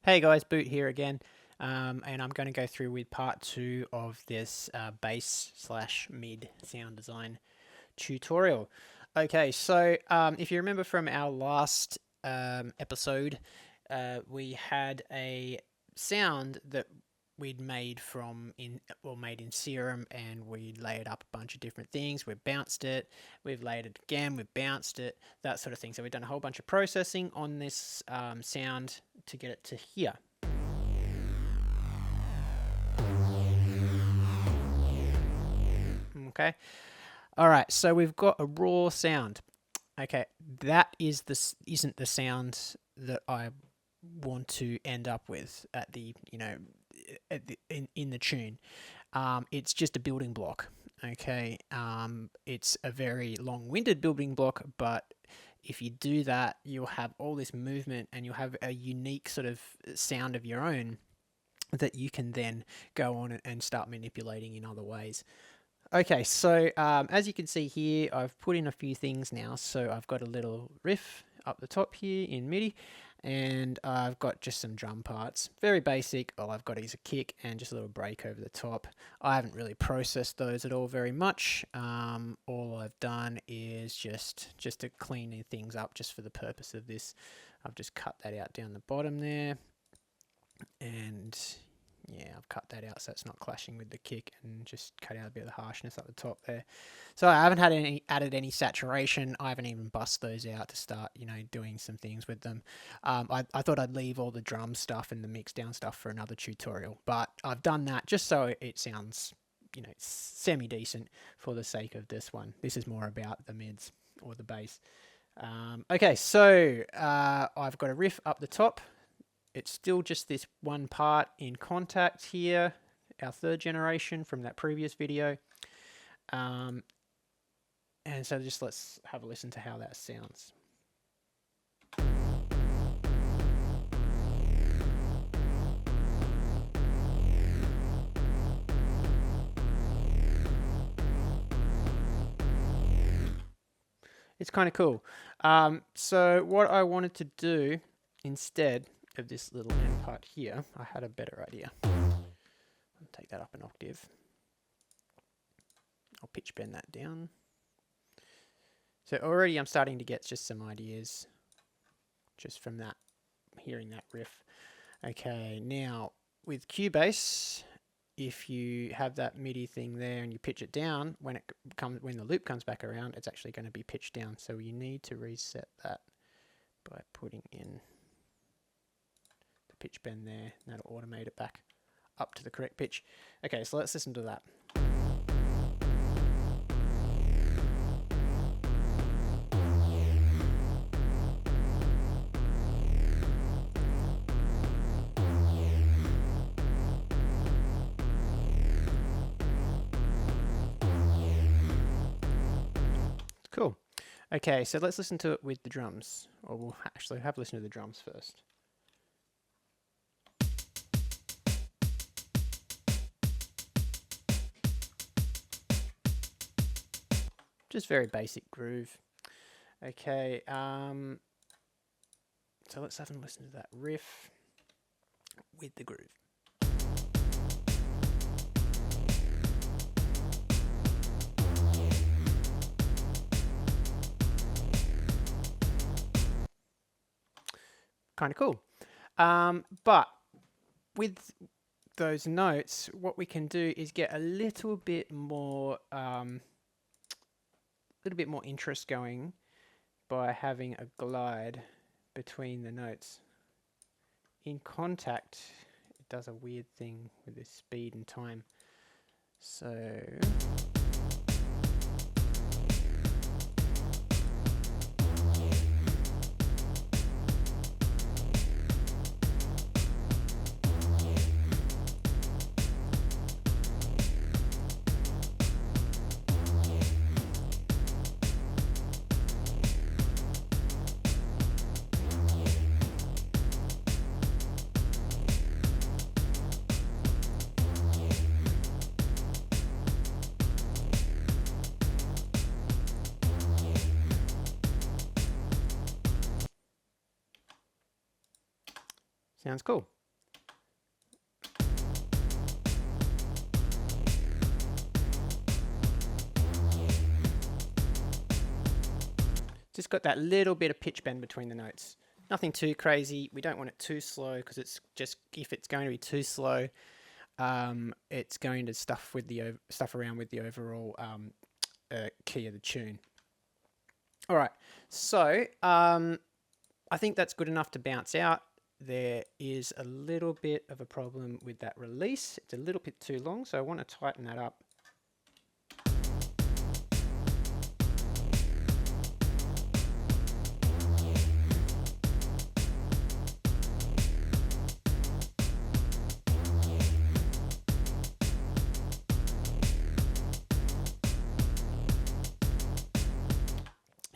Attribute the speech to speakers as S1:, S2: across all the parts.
S1: Hey guys, Boot here again, and I'm going to go through with part 2 of this bass slash mid sound design tutorial. Okay, so if you remember from our last episode, we had a sound that we'd made made in Serum, and we layered up a bunch of different things. We've bounced it, we've layered it again, we've bounced it, that sort of thing. So we've done a whole bunch of processing on this sound to get it to here. Okay. All right. So we've got a raw sound. Okay, that isn't the sound that I want to end up with at the in the tune. It's just a building block. Okay, it's a very long-winded building block, but if you do that, you'll have all this movement and you'll have a unique sort of sound of your own that you can then go on and start manipulating in other ways. Okay, so as you can see here, I've put in a few things now. So I've got a little riff up the top here in MIDI, and I've got just some drum parts. Very basic. All I've got is a kick and just a little break over the top. I haven't really processed those at all very much. All I've done is just to clean things up just for the purpose of this. I've just cut that out down the bottom there, and yeah, I've cut that out so it's not clashing with the kick, and just cut out a bit of the harshness up the top there. So I haven't added any saturation. I haven't even bust those out to start, doing some things with them. I thought I'd leave all the drum stuff and the mix down stuff for another tutorial, but I've done that just so it sounds, semi-decent for the sake of this one. This is more about the mids or the bass. Okay, so I've got a riff up the top. It's still just this one part in Contact here, our third generation from that previous video. And so just let's have a listen to how that sounds. It's kind of cool. So what I wanted to do instead of this little end part here, I had a better idea. I'll take that up an octave. I'll pitch bend that down. So already I'm starting to get just some ideas just from that, hearing that riff. Okay, now with Cubase, if you have that MIDI thing there and you pitch it down, when the loop comes back around, it's actually going to be pitched down. So you need to reset that by putting in pitch bend there, and that'll automate it back up to the correct pitch. Okay, so let's listen to that. Cool. Okay, so let's listen to it with the drums, or we'll actually have a listen to the drums first. Just very basic groove. Okay, so let's have a listen to that riff with the groove. Kind of cool. But with those notes, what we can do is get a little bit more interest going by having a glide between the notes. In Contact, it does a weird thing with this speed and time. So sounds cool. got that little bit of pitch bend between the notes. Nothing too crazy. We don't want it too slow because it's just, if it's going to be too slow, it's going to stuff around with the overall key of the tune. All right, so I think that's good enough to bounce out. There is a little bit of a problem with that release. It's a little bit too long, so I want to tighten that up.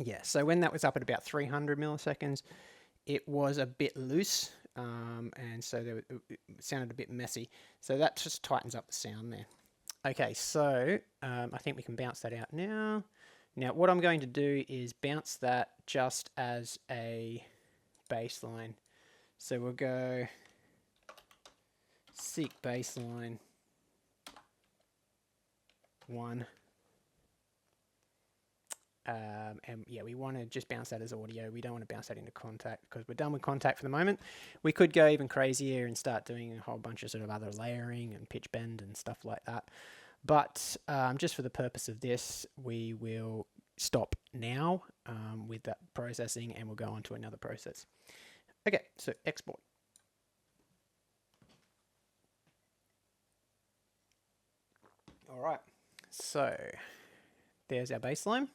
S1: Yeah, so when that was up at about 300 milliseconds, it was a bit loose, and so it sounded a bit messy. So that just tightens up the sound there. Okay, so I think we can bounce that out now. Now what I'm going to do is bounce that just as a baseline. So we'll go seek baseline 1. And yeah, we want to just bounce that as audio. We don't want to bounce that into Kontakt because we're done with Kontakt for the moment. We could go even crazier and start doing a whole bunch of sort of other layering and pitch bend and stuff like that. But just for the purpose of this, we will stop now with that processing and we'll go on to another process. Okay, so export. All right, so there's our baseline.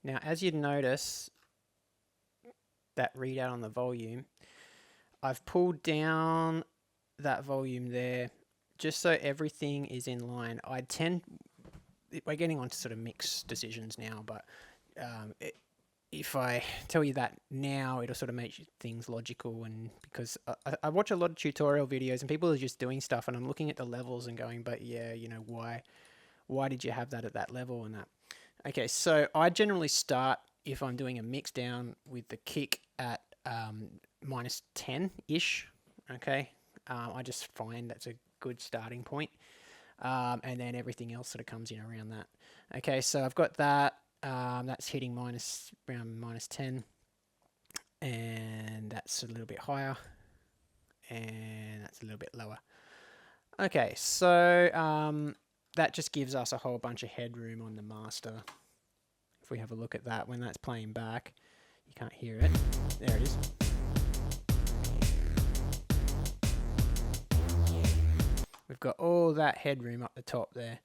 S1: Now, as you'd notice, that readout on the volume, I've pulled down that volume there just so everything is in line. We're getting on to sort of mix decisions now, but if I tell you that now, it'll sort of make things logical. And because I watch a lot of tutorial videos and people are just doing stuff and I'm looking at the levels and going, but yeah, you know, why did you have that at that level and that? Okay, so I generally start, if I'm doing a mix down, with the kick at minus 10-ish, okay? I just find that's a good starting point. And then everything else sort of comes in around that. Okay, so I've got that. That's hitting around minus 10. And that's a little bit higher. And that's a little bit lower. Okay, so that just gives us a whole bunch of headroom on the master. If we have a look at that, when that's playing back, you can't hear it. There it is. We've got all that headroom up the top there.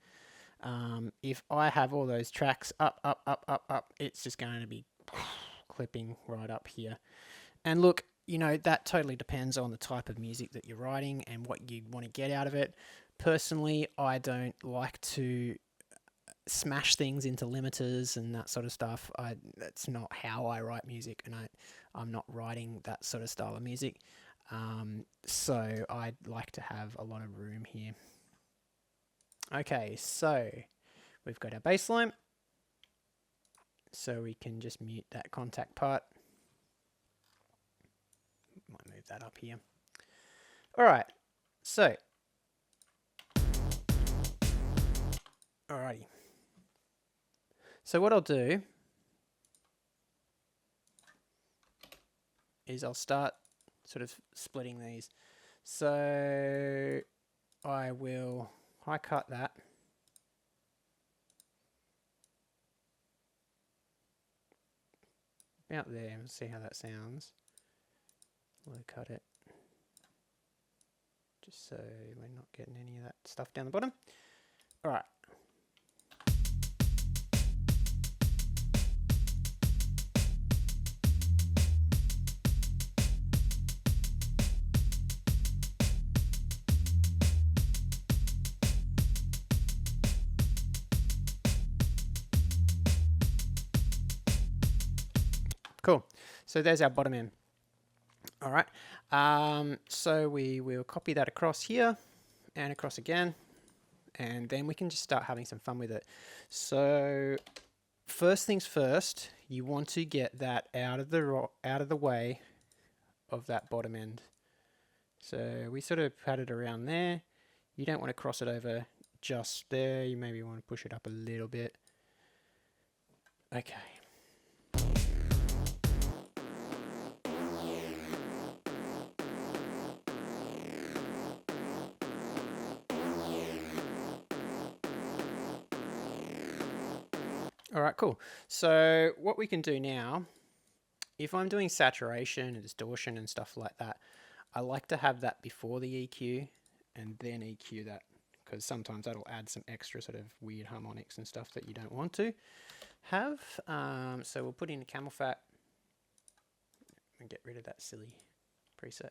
S1: If I have all those tracks up, it's just going to be clipping right up here. And look, you know, that totally depends on the type of music that you're writing and what you want to get out of it. Personally, I don't like to smash things into limiters and that sort of stuff. That's not how I write music, and I'm not writing that sort of style of music. So I'd like to have a lot of room here. Okay, so we've got our baseline. So we can just mute that Kontakt part. Might move that up here. All right, so alrighty. So what I'll do is I'll start sort of splitting these. So I will high cut that. About there, we'll see how that sounds. Low cut it. Just so we're not getting any of that stuff down the bottom. All right. Cool. So there's our bottom end. All right. So we will copy that across here and across again, and then we can just start having some fun with it. So first things first, you want to get that out of the way of that bottom end. So we sort of pat it around there. You don't want to cross it over just there. You maybe want to push it up a little bit. Okay. All right, cool. So what we can do now, if I'm doing saturation and distortion and stuff like that, I like to have that before the EQ and then EQ that, because sometimes that'll add some extra sort of weird harmonics and stuff that you don't want to have. So we'll put in a camel fat and get rid of that silly preset.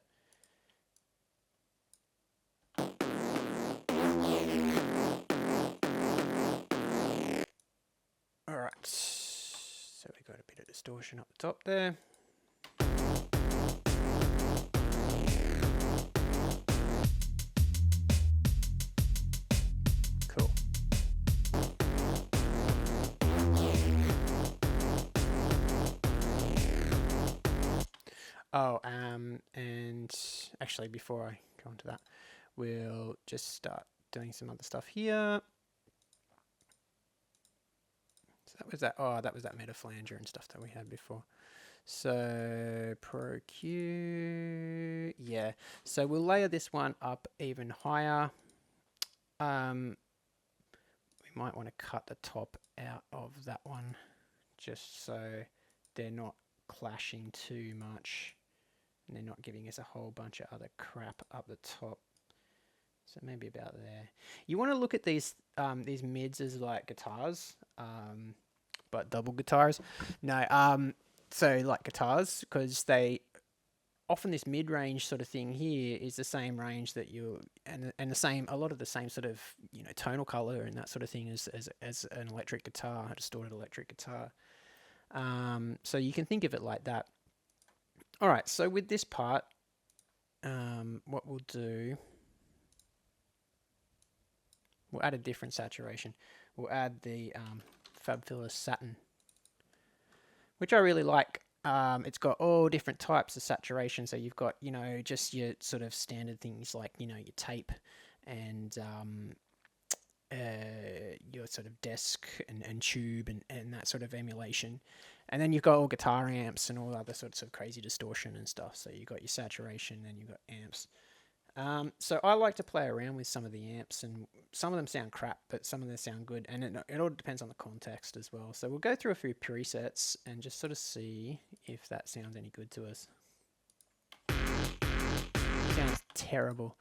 S1: All right, so we got a bit of distortion up the top there. Cool. Oh, and actually before I go on to that, we'll just start doing some other stuff here. So that was that. Oh, that was that meta flanger and stuff that we had before. So Pro Q, yeah. So we'll layer this one up even higher. We might want to cut the top out of that one, just so they're not clashing too much, and they're not giving us a whole bunch of other crap up the top. So maybe about there. You want to look at these mids as like guitars, but double guitars. No, so like guitars, because they often this mid-range sort of thing here is the same range that you and the same, a lot of the same sort of, you know, tonal color and that sort of thing as an electric guitar, a distorted electric guitar. So you can think of it like that. All right, so with this part, what we'll do, we'll add a different saturation. We'll add the Fabulous Satin, which I really like. It's got all different types of saturation. So you've got, you know, just your sort of standard things like, you know, your tape and your sort of desk and tube and that sort of emulation. And then you've got all guitar amps and all other sorts of crazy distortion and stuff. So you've got your saturation and you've got amps. So I like to play around with some of the amps, and some of them sound crap, but some of them sound good, and it all depends on the context as well. So we'll go through a few presets and just sort of see if that sounds any good to us. Sounds terrible.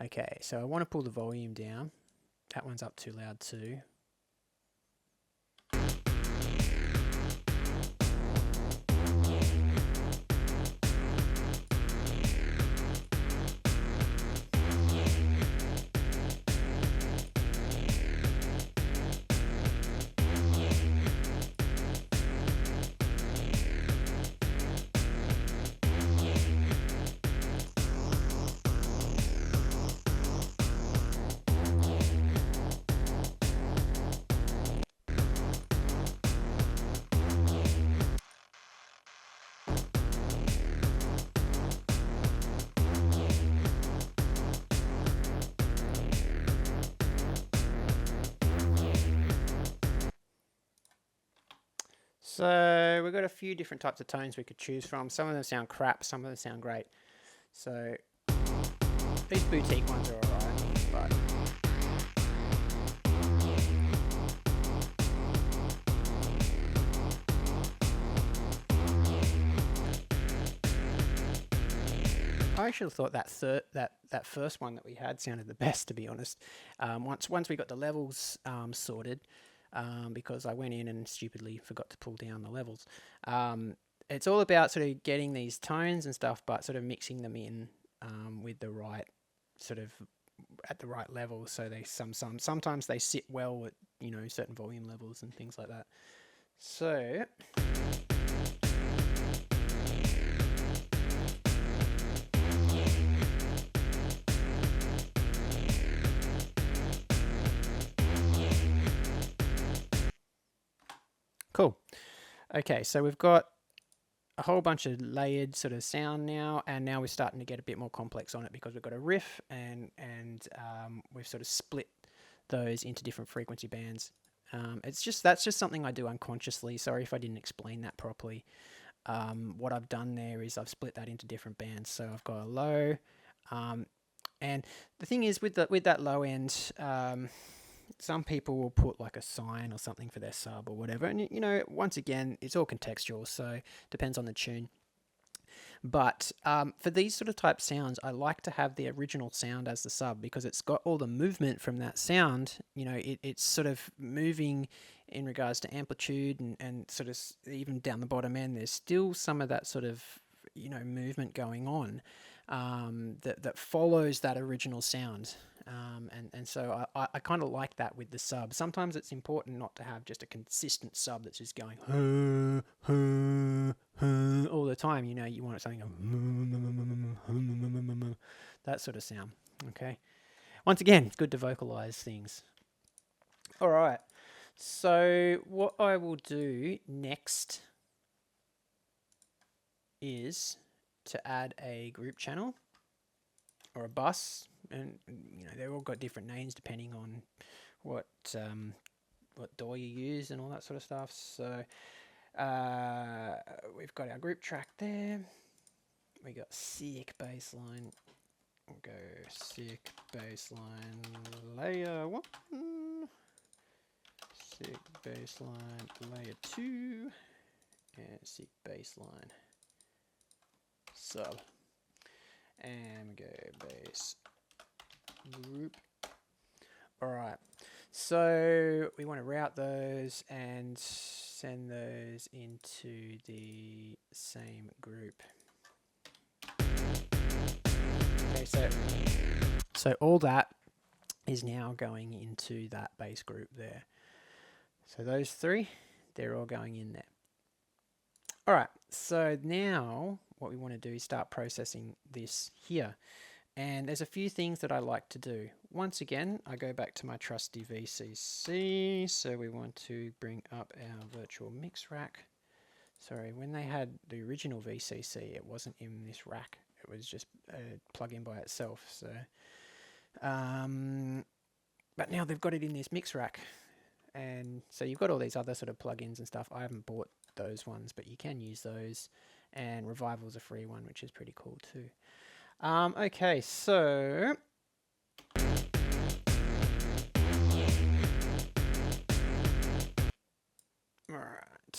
S1: Okay, so I want to pull the volume down. That one's up too loud too. So we've got a few different types of tones we could choose from. Some of them sound crap, some of them sound great. So these boutique ones are alright, but I actually thought that first one that we had sounded the best, to be honest. Once we got the levels sorted, because I went in and stupidly forgot to pull down the levels. It's all about sort of getting these tones and stuff, but sort of mixing them in with the right sort of at the right level. So they sometimes they sit well at, you know, certain volume levels and things like that. So cool. Okay, so we've got a whole bunch of layered sort of sound now, and now we're starting to get a bit more complex on it because we've got a riff and we've sort of split those into different frequency bands. That's just something I do unconsciously. Sorry if I didn't explain that properly. What I've done there is I've split that into different bands. So I've got a low, and the thing is with that low end, some people will put like a sign or something for their sub or whatever. And you know, once again, it's all contextual, so depends on the tune. But for these sort of type sounds, I like to have the original sound as the sub because it's got all the movement from that sound. You know, it's sort of moving in regards to amplitude and sort of even down the bottom end, there's still some of that sort of, you know, movement going on that follows that original sound. And so I kind of like that with the sub. Sometimes it's important not to have just a consistent sub that's just going all the time. You know, you want something that sort of sound. Okay. Once again, it's good to vocalize things. All right. So what I will do next is to add a group channel or a bus, and you know they've all got different names depending on what DAW you use and all that sort of stuff. So we've got our group track there. We got sick bassline. We'll go sick bassline layer 1, sick bassline layer 2, and sick bassline sub. And we go bass group. All right, so we want to route those and send those into the same group. Okay, so all that is now going into that bass group there. So those three, they're all going in there. All right, so now what we want to do is start processing this here. And there's a few things that I like to do. Once again, I go back to my trusty VCC. So we want to bring up our virtual mix rack. Sorry, when they had the original VCC, it wasn't in this rack. It was just a plug-in by itself. So, but now they've got it in this mix rack. And so you've got all these other sort of plugins and stuff. I haven't bought those ones, but you can use those. And Revival's a free one, which is pretty cool too. Okay, so all right.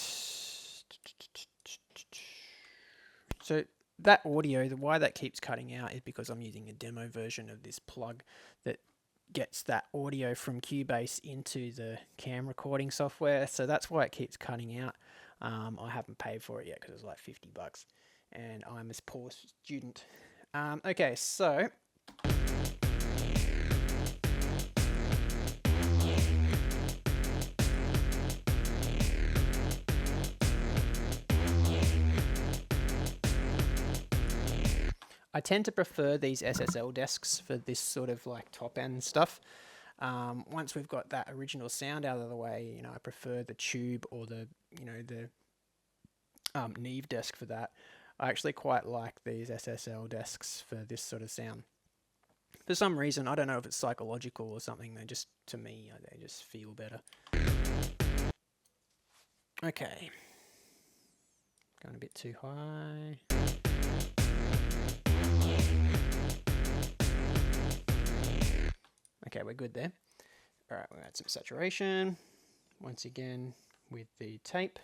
S1: So that audio, why that keeps cutting out is because I'm using a demo version of this plug that gets that audio from Cubase into the cam recording software. So that's why it keeps cutting out. I haven't paid for it yet because it's like $50 and I'm a poor student. Okay, so I tend to prefer these SSL desks for this sort of like top end stuff. Once we've got that original sound out of the way, you know, I prefer the tube or the, you know, the Neve desk for that. I actually quite like these SSL desks for this sort of sound. For some reason, I don't know if it's psychological or something, they just, to me, they just feel better. Okay. Going a bit too high. Okay, we're good there. All right, we'll add some saturation. Once again, with the tape.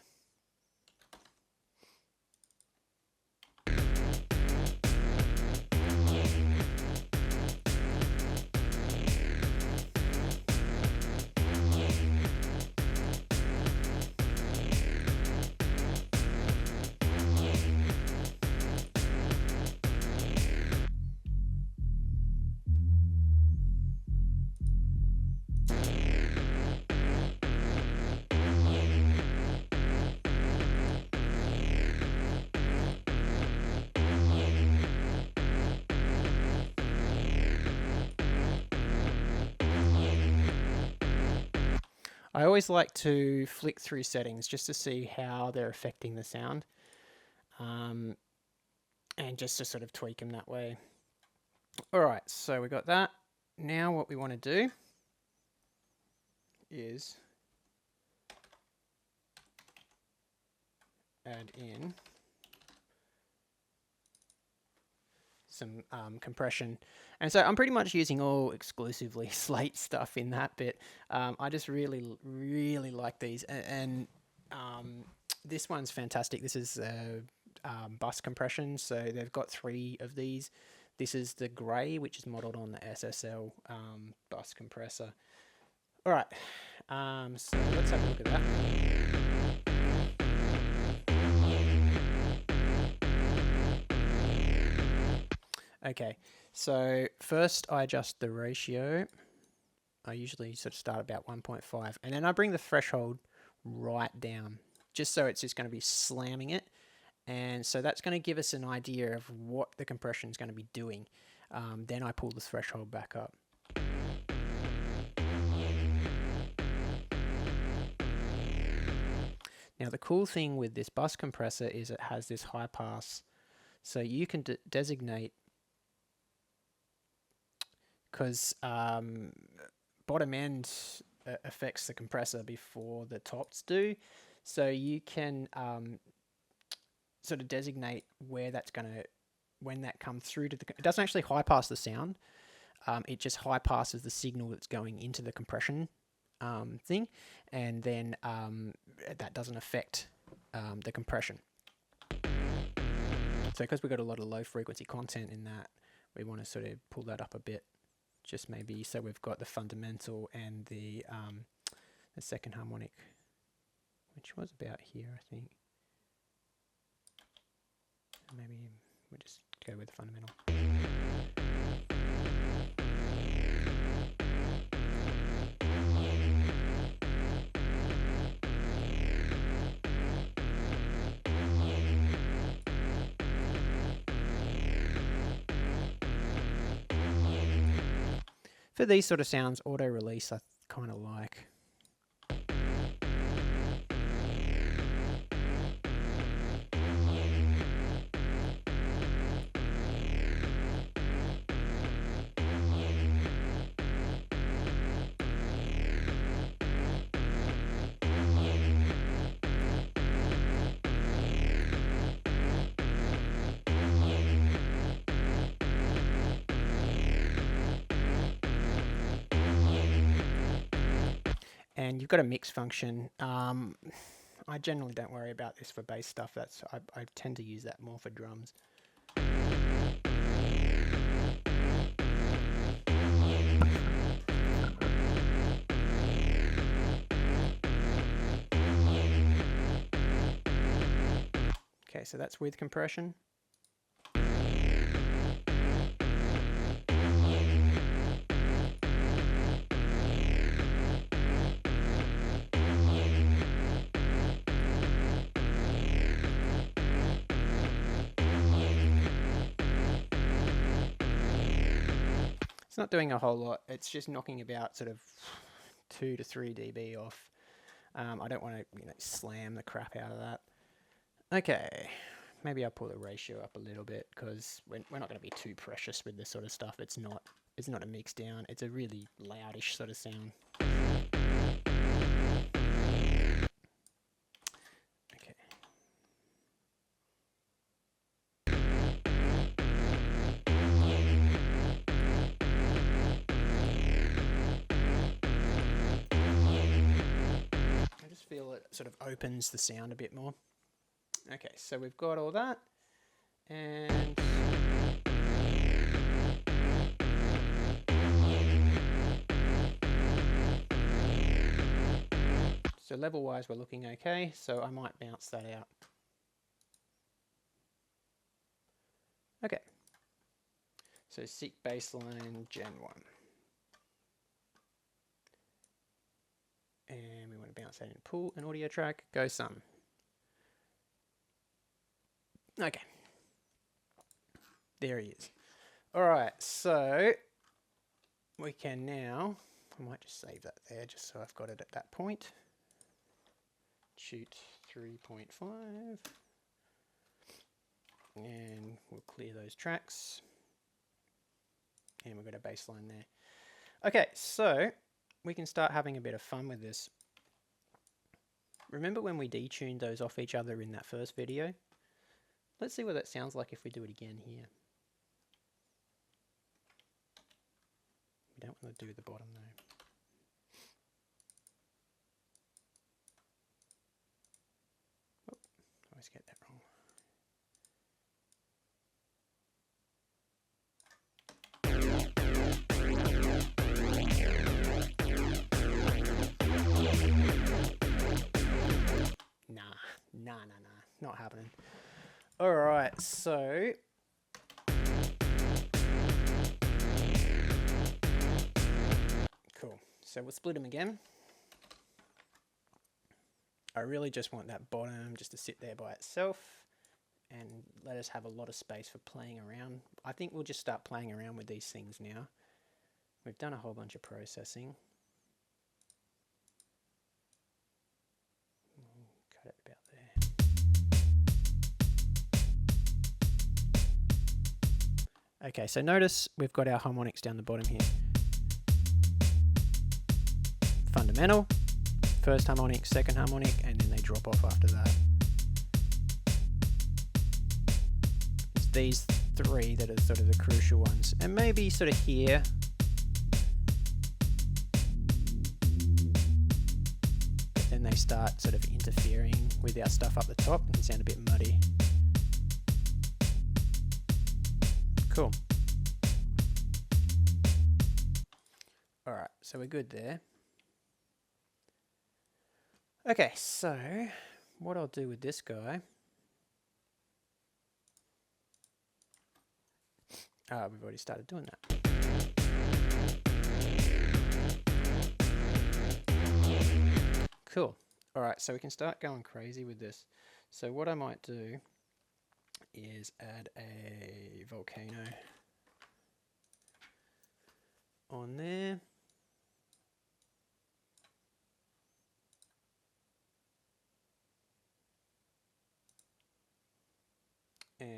S1: I always like to flick through settings just to see how they're affecting the sound, and just to sort of tweak them that way. All right, so we got that. Now what we want to do is add in some compression. And so I'm pretty much using all exclusively slate stuff in that bit. I just really like these. And this one's fantastic. This is bus compression. So they've got 3 of these. This is the grey, which is modeled on the SSL bus compressor. All right, so let's have a look at that. Okay, so first I adjust the ratio. I usually sort of start about 1.5, and then I bring the threshold right down, just so it's just going to be slamming it. And so that's going to give us an idea of what the compression is going to be doing. Then I pull the threshold back up. Now the cool thing with this bus compressor is it has this high pass, so you can designate, because bottom end affects the compressor before the tops do, so you can sort of designate where that's going to, when that comes through to the, it doesn't actually high pass the sound, it just high passes the signal that's going into the compression thing, and then that doesn't affect the compression. So because we've got a lot of low frequency content in that, we want to sort of pull that up a bit, just maybe so we've got the fundamental and the second harmonic, which was about here, I think. Maybe we'll just go with the fundamental. For these sort of sounds, auto release I kind of like. And you've got a mix function. I generally don't worry about this for bass stuff. That's I tend to use that more for drums. Okay, so that's with compression. It's not doing a whole lot. It's just knocking about sort of 2 to 3 dB off. I don't want to slam the crap out of that. Okay, maybe I'll pull the ratio up a little bit, because we're not going to be too precious with this sort of stuff. It's not a mix down. It's a really loudish sort of sound. Okay. I just feel it sort of opens the sound a bit more. Okay, so we've got all that, and so level-wise we're looking okay, so I might bounce that out. Okay, so seek baseline Gen 1. And we want to bounce that in, pull an audio track, go some. Okay, there he is. All right, so we can now, I might just save that there just so I've got it at that point. Shoot 3.5, and we'll clear those tracks, and we've got a baseline there. Okay, so we can start having a bit of fun with this. Remember when we detuned those off each other in that first video? Let's see what that sounds like if we do it again here. We don't want to do the bottom though. Oh, I always get that wrong. Nah, not happening. Alright, so cool. So we'll split them again. I really just want that bottom just to sit there by itself and let us have a lot of space for playing around. I think we'll just start playing around with these things now. We've done a whole bunch of processing. Cut it about there. Okay, so notice we've got our harmonics down the bottom here. Fundamental, first harmonic, second harmonic, and then they drop off after that. It's these three that are sort of the crucial ones. And maybe sort of here. But then they start sort of interfering with our stuff up the top. It can sound a bit muddy. Cool. Alright, so we're good there. Okay, so what I'll do with this guy, we've already started doing that. Cool. Alright, so we can start going crazy with this. So what I might do is add a volcano on there. And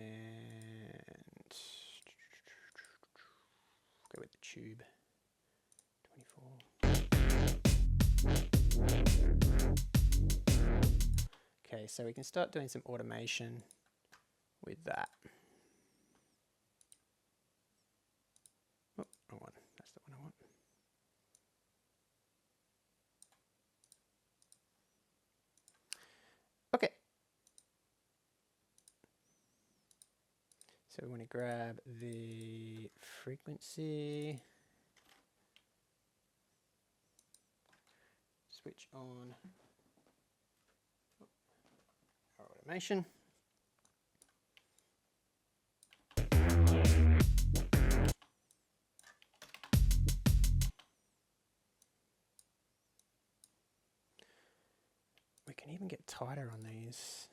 S1: go with the tube. 24. Okay, so we can start doing some automation with that. Oh, wrong one. That's the one I want. Okay. So we want to grab the frequency, switch on our automation. We can even get tighter on these.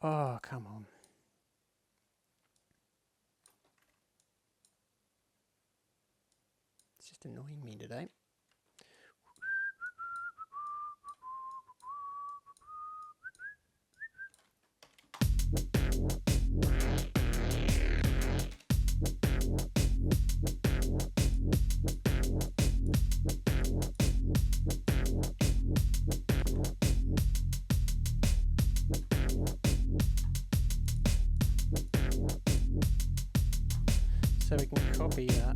S1: Oh, come on. It's just annoying me today. So we can copy that.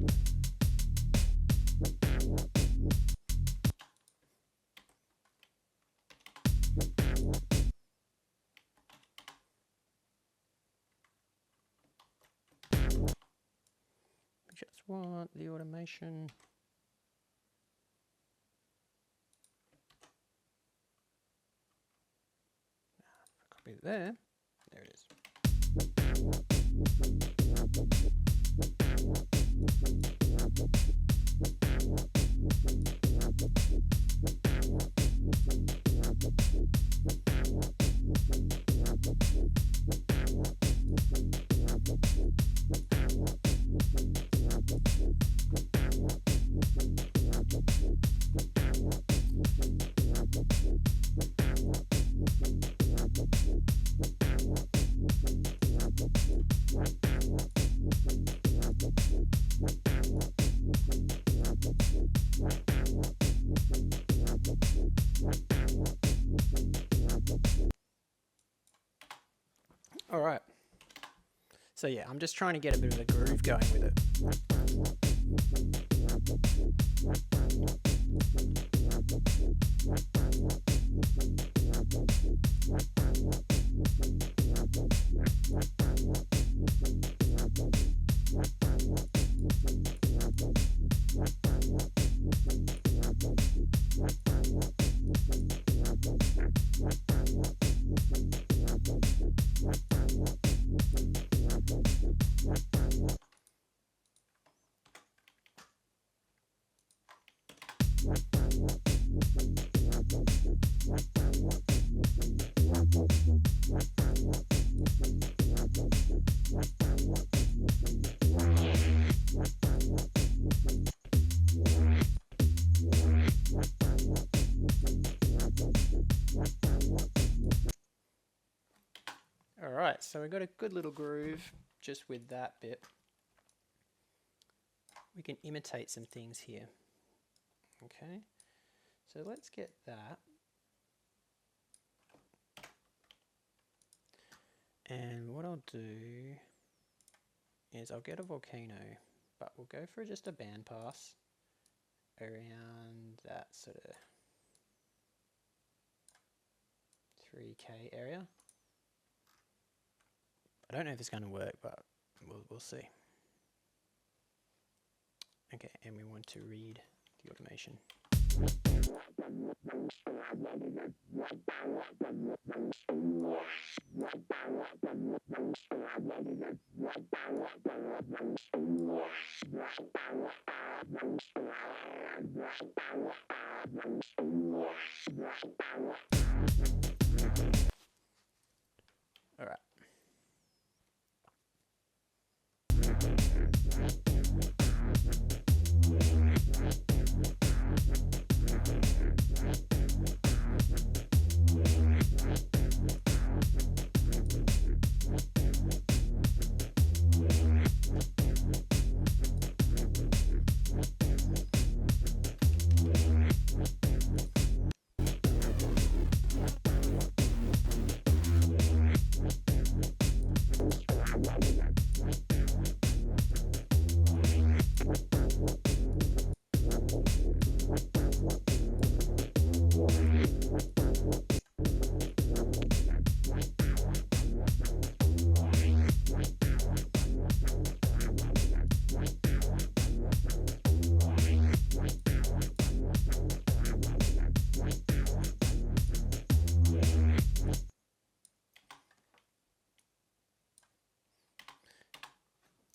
S1: We just want the automation. Is it there? There it is. All right. So yeah, I'm just trying to get a bit of a groove going with it. All right, so we've got a good little groove just with that bit. We can imitate some things here. Okay, so let's get that. And what I'll do is I'll get a volcano, but we'll go for just a bandpass around that sort of 3K area. I don't know if it's going to work, but we'll see. Okay, and we want to read the automation. All right.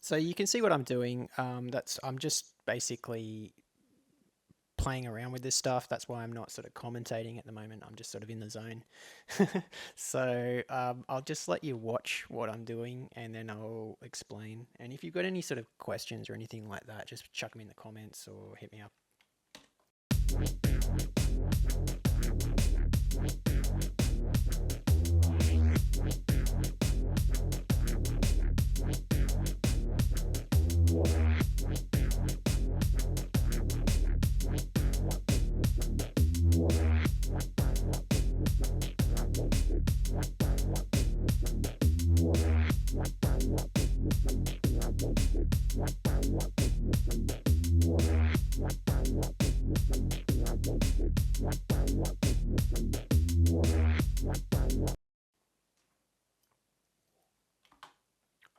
S1: So you can see what I'm doing. I'm just basically playing around with this stuff. That's why I'm not sort of commentating at the moment. I'm just sort of in the zone. So I'll just let you watch what I'm doing and then I'll explain. And if you've got any sort of questions or anything like that, just chuck them in the comments or hit me up.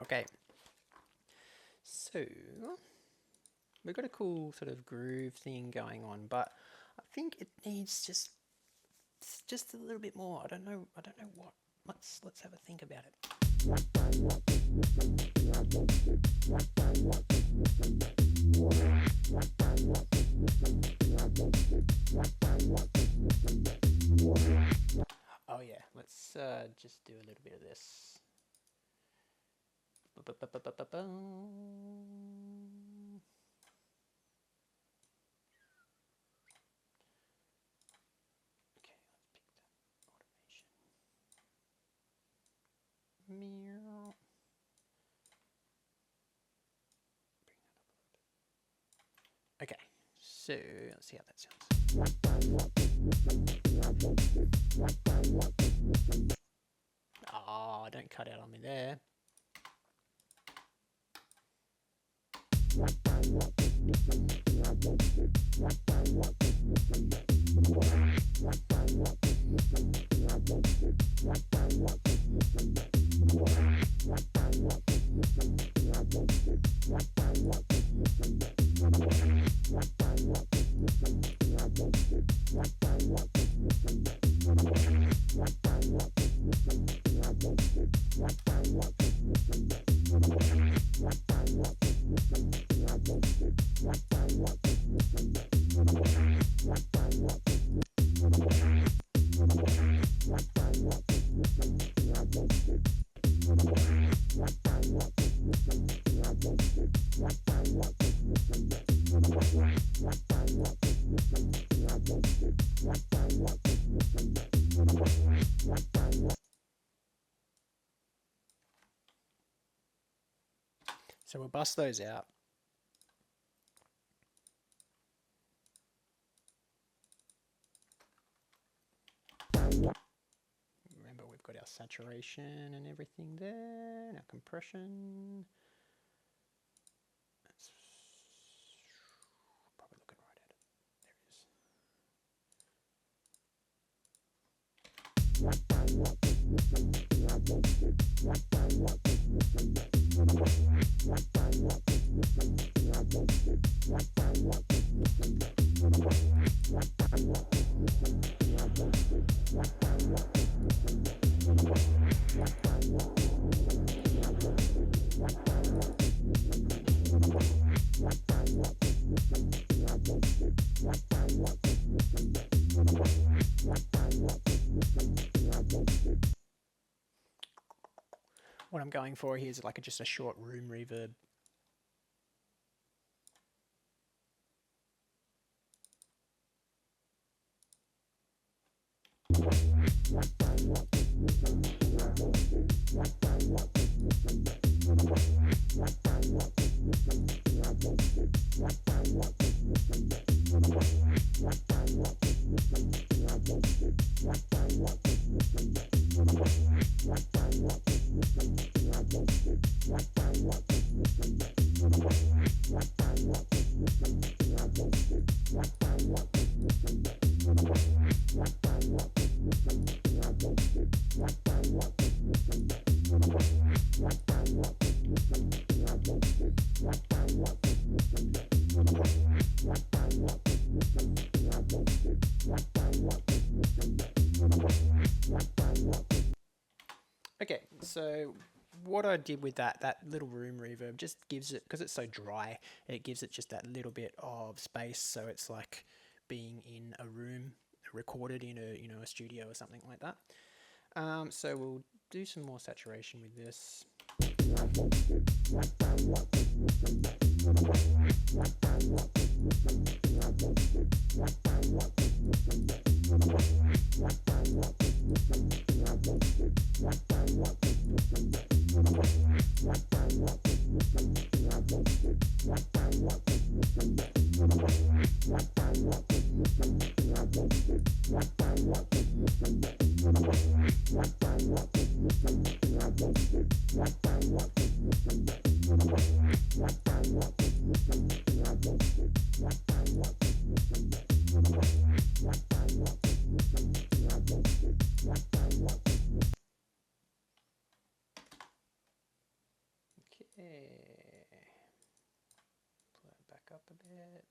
S1: Okay, so we've got a cool sort of groove thing going on, but I think it needs just a little bit more. I don't know what let's have a think about it. Oh yeah, let's just do a little bit of this. Okay, let's pick that automation. Meow. Bring that up a little bit. Okay, so let's see how that sounds. Oh, don't cut out on me there. So we'll bust those out. Remember, we've got our saturation and everything there, and our compression. That's probably looking right at it. There it is. What I'm going for here is like just a short room reverb. Okay, so what I did with that little room reverb just gives it, because it's so dry, it gives it just that little bit of space, so it's like being in a room, recorded in a studio or something like that. So we'll do some more saturation with this. Okay, pull that back up a bit.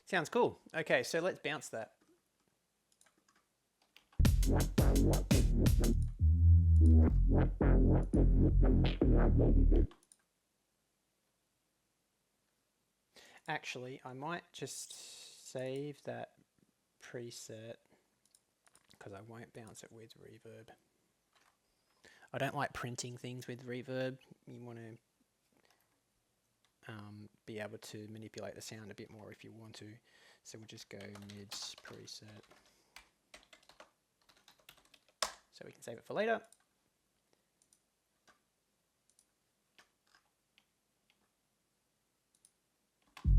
S1: Sounds cool. Okay, so let's bounce that. Actually, I might just save that preset because I won't bounce it with reverb. I don't like printing things with reverb. You want to be able to manipulate the sound a bit more if you want to. So we'll just go mid preset. So we can save it for later.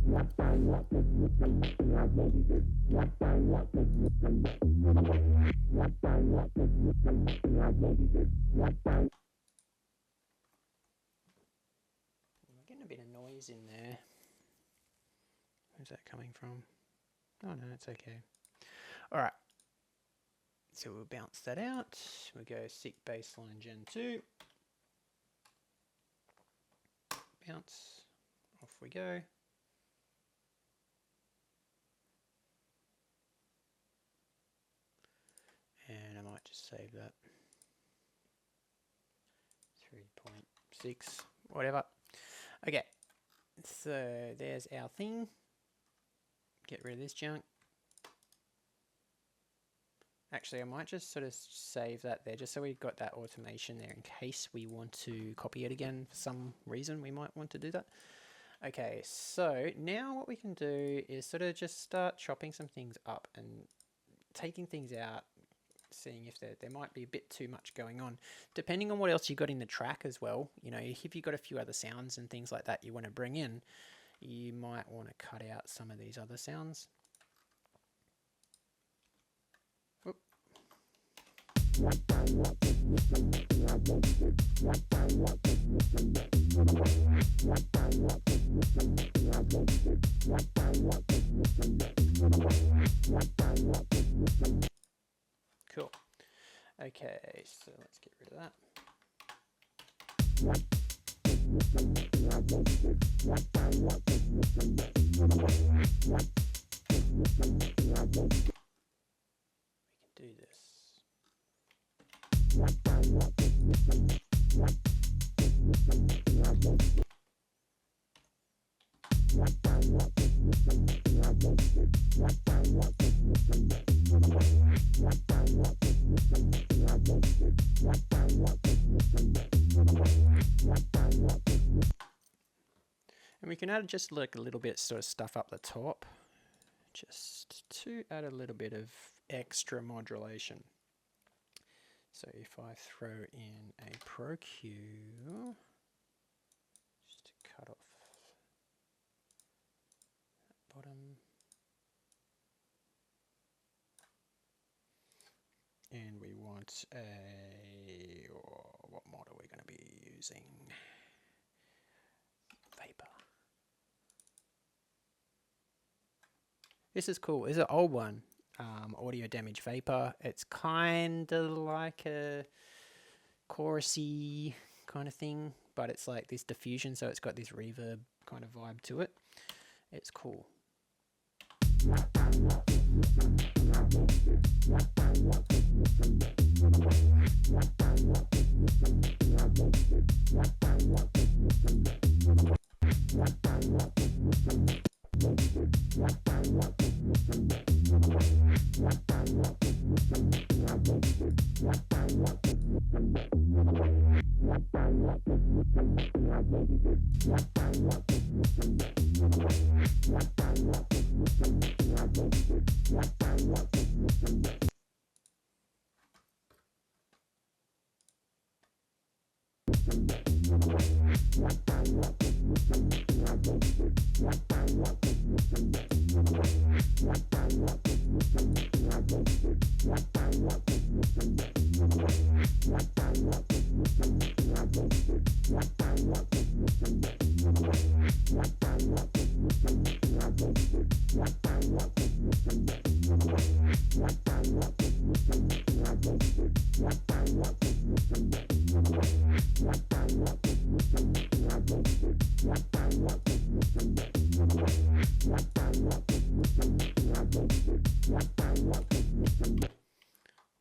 S1: I'm getting a bit of noise in there. Where's that coming from? Oh no, it's okay. Alright. So we'll bounce that out. We'll go sick baseline gen 2. Bounce. Off we go. And I might just save that. 3.6, whatever. Okay, so there's our thing. Get rid of this junk. Actually, I might just sort of save that there just so we've got that automation there in case we want to copy it again for some reason. We might want to do that. Okay, so now what we can do is sort of just start chopping some things up and taking things out, seeing if there might be a bit too much going on, depending on what else you've got in the track as well. You know, if you've got a few other sounds and things like that you want to bring in, you might want to cut out some of these other sounds. Whoop. Cool. Okay, so let's get rid of that. We can do this. And we can add just like a little bit sort of stuff up the top, just to add a little bit of extra modulation. So if I throw in a Pro Q, just to cut off that bottom. And we want a, what mod are we going to be using? Vapor. This is cool. It's an old one. Audio Damage Vapor. It's kind of like a chorusy kind of thing, but it's like this diffusion, so it's got this reverb kind of vibe to it. It's cool.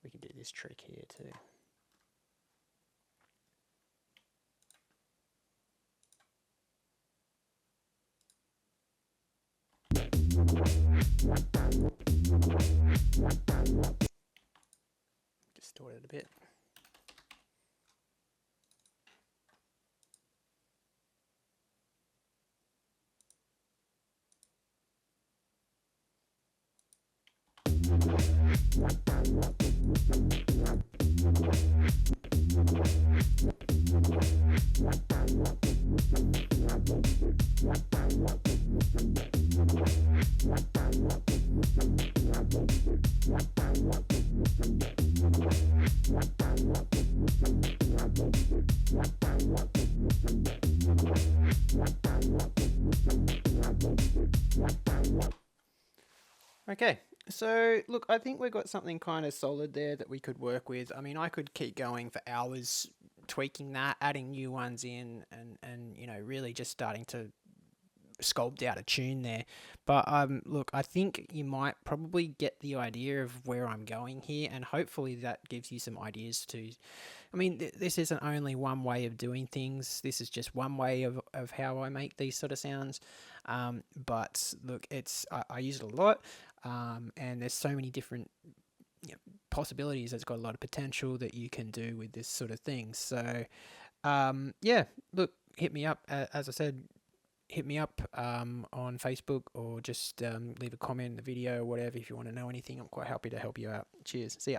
S1: We can do this trick here too. Distort it a bit. Okay, so look, I think we've got something kind of solid there that we could work with. I mean, I could keep going for hours tweaking that, adding new ones in, and you know, really just starting to sculpt out a tune there. But look, I think you might probably get the idea of where I'm going here, and hopefully that gives you some ideas to. I mean, this isn't only one way of doing things. This is just one way of how I make these sort of sounds. But look, I use it a lot, and there's so many different possibilities. It's got a lot of potential that you can do with this sort of thing. So, yeah, look, hit me up. As I said, hit me up on Facebook, or just leave a comment in the video or whatever if you want to know anything. I'm quite happy to help you out. Cheers. See ya.